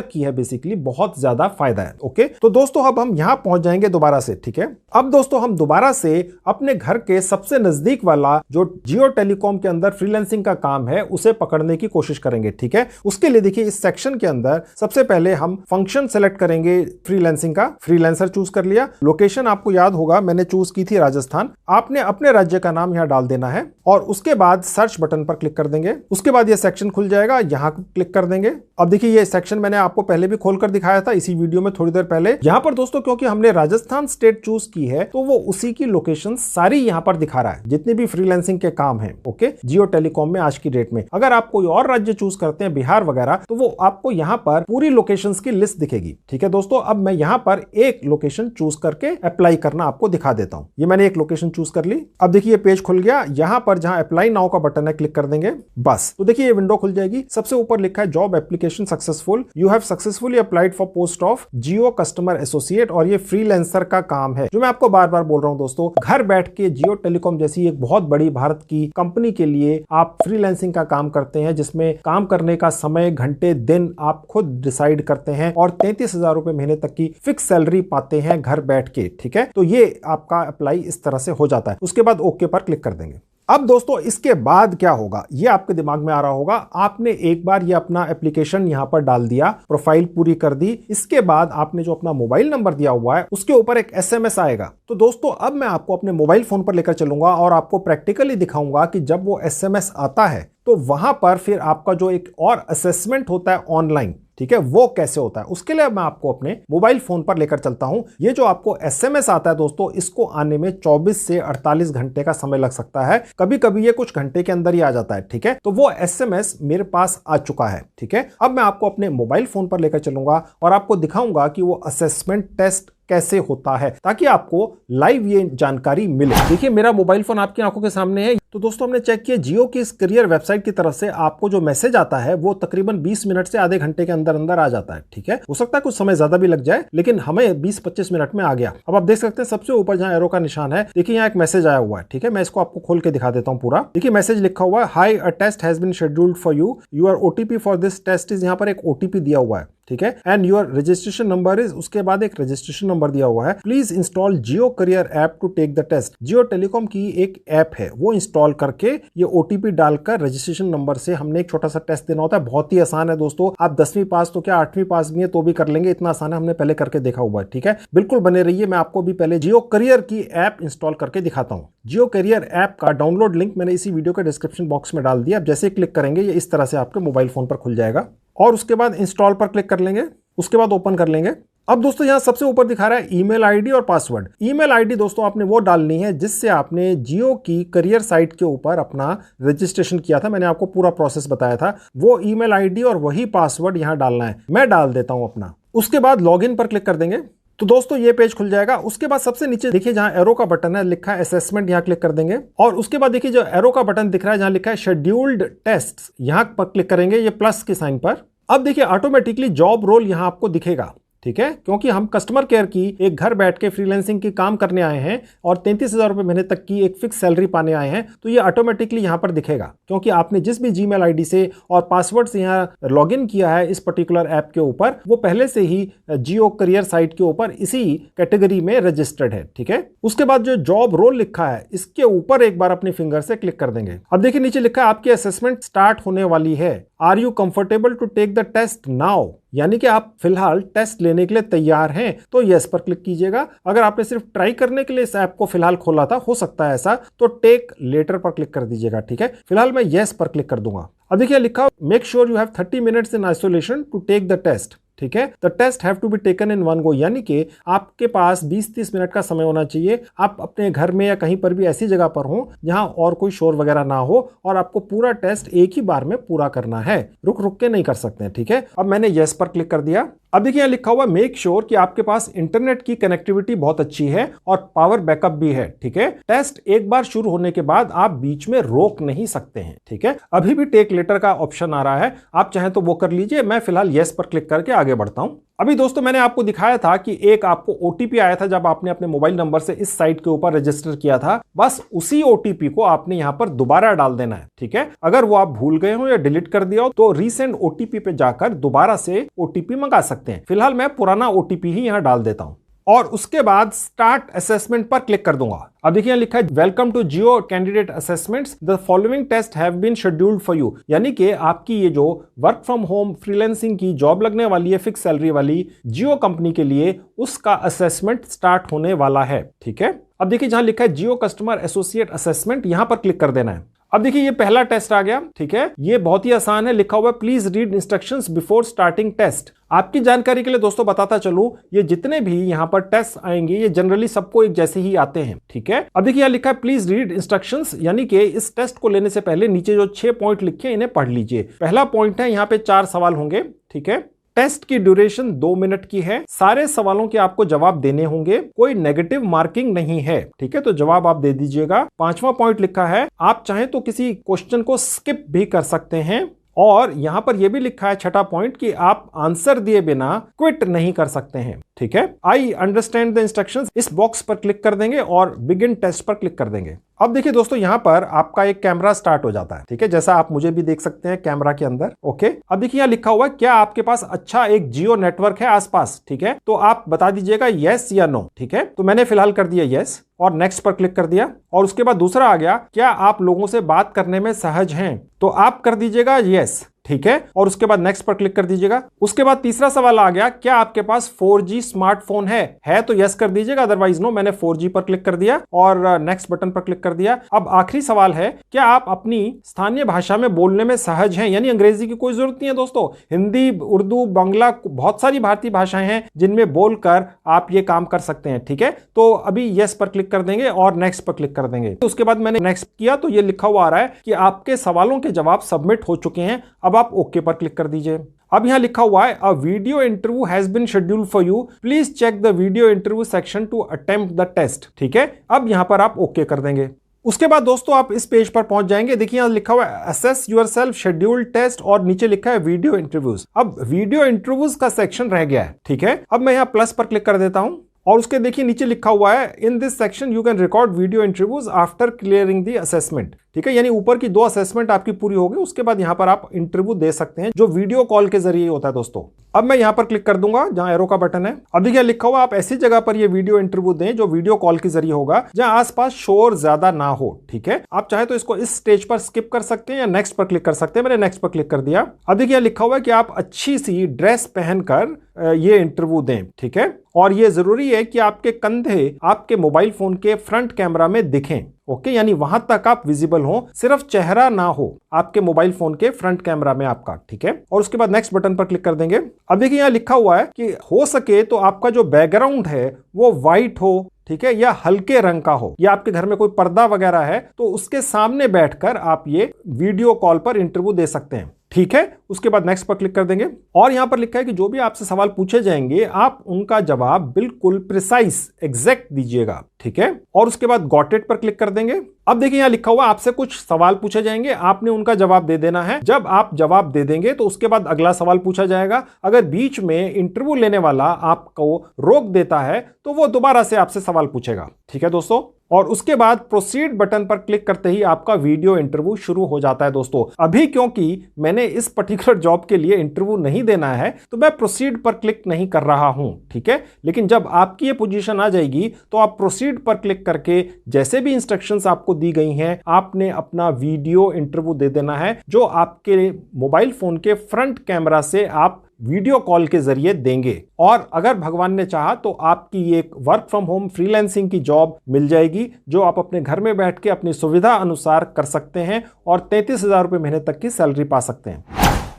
की है बेसिकली बहुत ज्यादा फायदा है। ओके, तो दोस्तों अब हम यहां पहुंच जाएंगे दोबारा से, ठीक है। अब दोस्तों हम दोबारा से अपने घर के सबसे नजदीक वाला जो जियो टेलीकॉम के अंदर फ्रीलांसिंग का काम है उसे पकड़ने की कोशिश करेंगे, ठीक है। उसके लिए देखिए इस सेक्शन के अंदर सबसे पहले हम फंक्शन सेलेक्ट करेंगे फ्रीलांसिंग का। फ्रीलांसर चूज कर लिया। लोकेशन आपको याद होगा मैंने चूज की थी राजस्थान। आपने अपने राज्य का नाम यहां डाल देना है और उसके बाद सर्च बटन पर क्लिक कर देंगे। उसके बाद ये सेक्शन खुल जाएगा, यहां क्लिक कर देंगे। अब देखिए ये सेक्शन मैंने आपको पहले भी खोलकर दिखाया था इसी वीडियो में थोड़ी देर पहले। यहां पर दोस्तों क्योंकि हमने राजस्थान स्टेट चूज की है तो वो उसी की लोकेशन सारी यहां पर दिखा रहा है, जितने भी फ्रीलांसिंग के काम हैं, ओके, जियो टेलीकॉम में आज की डेट में। अगर आप कोई और राज्य चूज करते हैं, बिहार वगैरह, तो वो आपको यहां पर पूरी लोकेशंस की लिस्ट दिखेगी, ठीक है दोस्तों। अब मैं यहां पर एक लोकेशन चूज करके अप्लाई करना आपको दिखा देता हूं। ये मैंने एक लोकेशन चूज कर ली। अब देखिए पेज खुल गया। यहां पर जहां अप्लाई नाउ का बटन है क्लिक कर देंगे बस। तो देखिए ये विंडो खुल जाएगी। सबसे ऊपर लिखा है job application successful, you have successfully applied for post of Jio customer associate. और ये फ्रीलांसर का काम है, जो मैं आपको बार बार बोल रहा हूं दोस्तों। घर बैठ के जियो टेलीकॉम जैसी एक बहुत बड़ी भारत की कंपनी के लिए आप फ्रीलांसिंग का काम करते हैं, जिसमें काम करने का समय, घंटे, दिन आप खुद डिसाइड करते हैं और 33,000 रुपए महीने तक की फिक्स सैलरी पाते हैं घर बैठ के, ठीक है। तो ये आपका अप्लाई इस तरह से हो जाता है। उसके बाद ओके पर क्लिक कर देंगे। अब दोस्तों इसके बाद क्या होगा ये आपके दिमाग में आ रहा होगा। आपने एक बार ये अपना एप्लीकेशन यहां पर डाल दिया, प्रोफाइल पूरी कर दी। इसके बाद आपने जो अपना मोबाइल नंबर दिया हुआ है उसके ऊपर एक एसएमएस आएगा। तो दोस्तों अब मैं आपको अपने मोबाइल फोन पर लेकर चलूंगा और आपको प्रैक्टिकली दिखाऊंगा कि जब वो एसएमएस आता है तो वहां पर फिर आपका जो एक और असेसमेंट होता है ऑनलाइन, ठीक है, वो कैसे होता है। उसके लिए मैं आपको अपने मोबाइल फोन पर लेकर चलता हूं। ये जो आपको एसएमएस आता है दोस्तों, इसको आने में 24 से 48 घंटे का समय लग सकता है। कभी कभी ये कुछ घंटे के अंदर ही आ जाता है, ठीक है। तो वो एसएमएस मेरे पास आ चुका है, ठीक है। अब मैं आपको अपने मोबाइल फोन पर लेकर चलूंगा और आपको दिखाऊंगा कि वो असेसमेंट टेस्ट कैसे होता है, ताकि आपको लाइव ये जानकारी मिले। देखिए मेरा मोबाइल फोन आपकी आंखों के सामने है। तो दोस्तों हमने चेक किया जियो की इस करियर वेबसाइट की तरफ से आपको जो मैसेज आता है वो तकरीबन 20 मिनट से आधे घंटे के अंदर अंदर आ जाता है, ठीक है। हो सकता है कुछ समय ज्यादा भी लग जाए, लेकिन हमें 20-25 मिनट में आ गया। अब आप देख सकते हैं सबसे ऊपर जहां एरो का निशान है, देखिए यहाँ एक मैसेज आया हुआ है, ठीक है। मैं इसको आपको खोल के दिखा देता हूँ पूरा। देखिए मैसेज लिखा हुआ है, hi a test has been scheduled for you, your OTP for this test is. यहाँ पर एक ओटीपी दिया हुआ है, ठीक है, and your registration number is. उसके बाद एक रजिस्ट्रेशन नंबर दिया हुआ है। Please install Jio career app to take the test. Jio telecom की एक ऐप है, वो इंस्टॉल करके ये ओटीपी डालकर रजिस्ट्रेशन नंबर से हमने एक छोटा सा टेस्ट देना होता है। बहुत ही आसान है दोस्तों। आप 10वीं पास तो क्या 8वीं पास भी है तो भी कर लेंगे, इतना आसान है, हमने पहले करके देखा हुआ है, ठीक है। बिल्कुल बने रहिए, मैं आपको भी पहले जियो करियर की ऐप इंस्टॉल करके दिखाता हूँ। जियो करियर ऐप का डाउनलोड लिंक मैंने इसी वीडियो के डिस्क्रिप्शन बॉक्स में डाल दिया। आप जैसे क्लिक करेंगे ये इस तरह से आपके मोबाइल फोन पर खुल जाएगा और उसके बाद इंस्टॉल पर क्लिक कर लेंगे। उसके बाद ओपन कर लेंगे। अब दोस्तों यहां सबसे ऊपर दिखा रहा है ईमेल आईडी और पासवर्ड। ईमेल आईडी दोस्तों आपने वो डालनी है जिससे आपने जियो की करियर साइट के ऊपर अपना रजिस्ट्रेशन किया था। मैंने आपको पूरा प्रोसेस बताया था। वो ईमेल आईडी और वही पासवर्ड यहां डालना है। मैं डाल देता हूं अपना। उसके बाद लॉगिन पर क्लिक कर देंगे। तो दोस्तों ये पेज खुल जाएगा। उसके बाद सबसे नीचे देखिए जहां एरो का बटन है, लिखा है असेसमेंट, यहां क्लिक कर देंगे। और उसके बाद देखिए जो एरो का बटन दिख रहा है जहां लिखा है शेड्यूल्ड टेस्ट, यहां पर क्लिक करेंगे, ये प्लस के साइन पर। अब देखिए ऑटोमेटिकली जॉब रोल यहां आपको दिखेगा, ठीक है, क्योंकि हम कस्टमर केयर की एक घर बैठ के फ्रीलांसिंग की काम करने आए हैं और 33,000 रुपए महीने तक की एक फिक्स सैलरी पाने आए हैं, तो ये ऑटोमेटिकली यहां पर दिखेगा, क्योंकि आपने जिस भी जीमेल आईडी से और पासवर्ड से यहां लॉगिन किया है इस पर्टिकुलर ऐप के ऊपर, वो पहले से ही जियो करियर साइट के ऊपर इसी कैटेगरी में रजिस्टर्ड है, ठीक है। उसके बाद जो जॉब रोल लिखा है इसके ऊपर एक बार अपने फिंगर से क्लिक कर देंगे। अब देखिए नीचे लिखा है आपकी असेसमेंट स्टार्ट होने वाली है, are you comfortable to take the test now, यानी कि आप फिलहाल टेस्ट लेने के लिए तैयार हैं, तो यस पर क्लिक कीजिएगा। अगर आपने सिर्फ ट्राई करने के लिए इस ऐप को फिलहाल खोला था, हो सकता है ऐसा, तो टेक लेटर पर क्लिक कर दीजिएगा, ठीक है। फिलहाल मैं यस पर क्लिक कर दूंगा। अब देखिए लिखा make sure you have 30 minutes in isolation to take the test, ठीक है। The test have to be taken in one go, यानी कि आपके पास 20-30 मिनट का समय होना चाहिए। आप अपने घर में या कहीं पर भी ऐसी जगह पर हो जहां और कोई शोर वगैरह ना हो और आपको पूरा टेस्ट एक ही बार में पूरा करना है, रुक रुक के नहीं कर सकते हैं, ठीक है। अब मैंने यस पर क्लिक कर दिया। अब देखिए यहाँ लिखा हुआ मेक श्योर कि आपके पास इंटरनेट की कनेक्टिविटी बहुत अच्छी है और पावर बैकअप भी है, ठीक है। टेस्ट एक बार शुरू होने के बाद आप बीच में रोक नहीं सकते हैं, ठीक है। अभी भी टेक लेटर का ऑप्शन आ रहा है, आप चाहें तो वो कर लीजिए। मैं फिलहाल यस पर क्लिक करके आगे बढ़ता हूं। अभी दोस्तों मैंने आपको दिखाया था कि एक आपको ओटीपी आया था जब आपने अपने मोबाइल नंबर से इस साइट के ऊपर रजिस्टर किया था, बस उसी ओटीपी को आपने यहां पर दोबारा डाल देना है, ठीक है। अगर वो आप भूल गए हो या डिलीट कर दिया हो तो रीसेंड ओटीपी पे जाकर दोबारा से ओटीपी मंगा सकते हैं। फिलहाल मैं पुराना ओटीपी ही यहां डाल देता हूं और उसके बाद स्टार्ट असेसमेंट पर क्लिक कर दूंगा। अब देखिए यहाँ लिखा है welcome to Jio candidate assessments, the following test have been scheduled for you, यानी कि आपकी ये जो वर्क फ्रॉम होम फ्रीलांसिंग की जॉब लगने वाली है फिक्स सैलरी वाली जियो कंपनी के लिए, उसका असेसमेंट स्टार्ट होने वाला है, ठीक है। अब देखिए जहां लिखा है जियो कस्टमर एसोसिएट असेसमेंट, यहां पर क्लिक कर देना है। अब देखिए ये पहला टेस्ट आ गया, ठीक है। ये बहुत ही आसान है, लिखा हुआ है please read instructions before starting test. आपकी जानकारी के लिए दोस्तों बताता चलूं, ये जितने भी यहां पर टेस्ट आएंगे ये जनरली सबको एक जैसे ही आते हैं, ठीक है। अब देखिए यहाँ लिखा है प्लीज रीड इंस्ट्रक्शंस, यानी कि इस टेस्ट को लेने से पहले नीचे जो 6 पॉइंट लिखे हैं इन्हें पढ़ लीजिए। पहला पॉइंट है यहाँ पे 4 सवाल होंगे, ठीक है। टेस्ट की ड्यूरेशन 2 मिनट की है, सारे सवालों के आपको जवाब देने होंगे, कोई नेगेटिव मार्किंग नहीं है, ठीक है, तो जवाब आप दे दीजिएगा। 5वां पॉइंट लिखा है आप चाहें तो किसी क्वेश्चन को स्किप भी कर सकते हैं और यहां पर यह भी लिखा है 6वां पॉइंट कि आप आंसर दिए बिना क्विट नहीं कर सकते हैं, ठीक है। आई अंडरस्टैंड द इंस्ट्रक्शंस, इस बॉक्स पर क्लिक कर देंगे और बिगिन टेस्ट पर क्लिक कर देंगे। अब देखिए दोस्तों यहां पर आपका एक कैमरा स्टार्ट हो जाता है, ठीक है, जैसा आप मुझे भी देख सकते हैं कैमरा के अंदर, ओके। अब देखिए यहां लिखा हुआ है क्या आपके पास अच्छा एक जियो नेटवर्क है आसपास, ठीक है, तो आप बता दीजिएगा यस या नो, ठीक है। तो मैंने फिलहाल कर दिया यस और नेक्स्ट पर क्लिक कर दिया। और उसके बाद दूसरा आ गया क्या आप लोगों से बात करने में सहज हैं, तो आप कर दीजिएगा यस, ठीक है, और उसके बाद नेक्स्ट पर क्लिक कर दीजिएगा। उसके बाद तीसरा सवाल आ गया क्या आपके पास 4G स्मार्टफोन है तो यस कर दीजिएगा, अदरवाइज नो। मैंने 4G पर क्लिक कर दिया और नेक्स्ट बटन पर क्लिक कर दिया। अब आखिरी सवाल है क्या आप अपनी स्थानीय भाषा में बोलने में सहज हैं, यानी अंग्रेजी की कोई जरूरत नहीं है दोस्तों, हिंदी, उर्दू, बांग्ला, बहुत सारी भारतीय भाषाएं हैं जिनमें बोलकर आप ये काम कर सकते हैं, ठीक है। तो अभी यस पर क्लिक कर देंगे और नेक्स्ट पर क्लिक कर देंगे। तो उसके बाद मैंने नेक्स्ट किया तो ये लिखा हुआ आ रहा है कि आपके सवालों के जवाब सबमिट हो चुके हैं, अब आप ओके पर क्लिक कर दीजिए। अब यहां लिखा हुआ है a video interview has been scheduled for you, please check the video interview section to attempt the test, ठीक है। अब यहां पर आप ओके कर देंगे। उसके बाद दोस्तों आप इस पेज पर पहुंच जाएंगे। देखिए यहां लिखा हुआ है असेस योरसेल्फ शेड्यूल्ड टेस्ट और नीचे लिखा है वीडियो इंटरव्यूज। अब वीडियो इंटरव्यूज का सेक्शन रह गया है, ठीक है। अब मैं यहां प्लस पर क्लिक कर देता हूं और उसके देखिए नीचे लिखा हुआ है in this section you can record video interviews after clearing the assessment, ठीक है, यानी ऊपर की 2 असेसमेंट आपकी पूरी हो गई, उसके बाद यहां पर आप इंटरव्यू दे सकते हैं जो वीडियो कॉल के जरिए होता है दोस्तों। अब मैं यहां पर क्लिक कर दूंगा जहां एरो का बटन है। अब देखिए लिखा हुआ आप ऐसी जगह पर ये वीडियो इंटरव्यू दें जो वीडियो कॉल के जरिए होगा, जहां आसपास शोर ज्यादा ना हो, ठीक है। आप चाहे तो इसको इस स्टेज पर स्किप कर सकते हैं या नेक्स्ट पर क्लिक कर सकते हैं। मैंने नेक्स्ट पर क्लिक कर दिया। अब देखिए लिखा हुआ है कि आप अच्छी सी ड्रेस पहनकर ये इंटरव्यू दें, ठीक है, और ये जरूरी है कि आपके कंधे आपके मोबाइल फोन के फ्रंट कैमरा में दिखें, ओके, यानी वहां तक आप विजिबल हो, सिर्फ चेहरा ना हो आपके मोबाइल फोन के फ्रंट कैमरा में आपका, ठीक है। और उसके बाद नेक्स्ट बटन पर क्लिक कर देंगे। अब देखिए यहाँ लिखा हुआ है कि हो सके तो आपका जो बैकग्राउंड है वो व्हाइट हो, ठीक है, या हल्के रंग का हो, या आपके घर में कोई पर्दा वगैरह है तो उसके सामने बैठकर आप ये वीडियो कॉल पर इंटरव्यू दे सकते हैं, ठीक है। उसके बाद नेक्स्ट पर क्लिक कर देंगे और यहां पर लिखा है कि जो भी आपसे सवाल पूछे जाएंगे आप उनका जवाब बिल्कुल प्रिसाइज एग्जैक्ट दीजिएगा, ठीक है। और उसके बाद गॉट इट पर क्लिक कर देंगे। अब देखिए यहां लिखा हुआ आपसे कुछ सवाल पूछे जाएंगे, आपने उनका जवाब दे देना है। जब आप जवाब दे देंगे तो उसके बाद अगला सवाल पूछा जाएगा। अगर बीच में इंटरव्यू लेने वाला आपको रोक देता है तो वो दोबारा से आपसे सवाल पूछेगा, ठीक है दोस्तों। और उसके बाद प्रोसीड बटन पर क्लिक करते ही आपका वीडियो इंटरव्यू शुरू हो जाता है दोस्तों। अभी क्योंकि मैंने इस पर्टिकुलर जॉब के लिए इंटरव्यू नहीं देना है तो मैं प्रोसीड पर क्लिक नहीं कर रहा हूं, ठीक है। लेकिन जब आपकी ये पोजीशन आ जाएगी तो आप प्रोसीड पर क्लिक करके जैसे भी इंस्ट्रक्शंस आपको दी गई हैं आपने अपना वीडियो इंटरव्यू दे देना है, जो आपके मोबाइल फोन के फ्रंट कैमरा से आप वीडियो कॉल के जरिए देंगे। और अगर भगवान ने चाहा तो आपकी एक वर्क फ्रॉम होम फ्रीलांसिंग की जॉब मिल जाएगी, जो आप अपने घर में बैठ के अपनी सुविधा अनुसार कर सकते हैं और 33,000 रुपए महीने तक की सैलरी पा सकते हैं।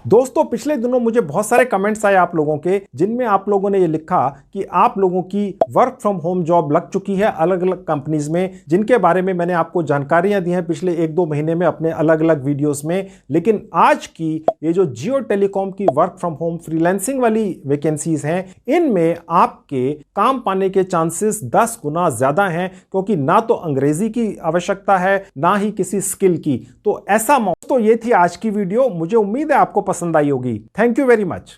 दोस्तों पिछले दिनों मुझे बहुत सारे कमेंट्स आए आप लोगों के, जिनमें आप लोगों ने ये लिखा कि आप लोगों की वर्क फ्रॉम होम जॉब लग चुकी है अलग अलग कंपनीज में, जिनके बारे में मैंने आपको जानकारियां दी हैं पिछले 1-2 महीने में अपने अलग अलग वीडियोस में। लेकिन आज की ये जो जियो टेलीकॉम की वर्क फ्रॉम होम फ्रीलांसिंग वाली वैकेंसीज हैं, इनमें आपके काम पाने के चांसेस 10 गुना ज्यादा हैं, क्योंकि ना तो अंग्रेजी की आवश्यकता है ना ही किसी स्किल की। तो ऐसा तो ये थी आज की वीडियो, मुझे उम्मीद है आपको पसंद आई होगी। Thank you very much.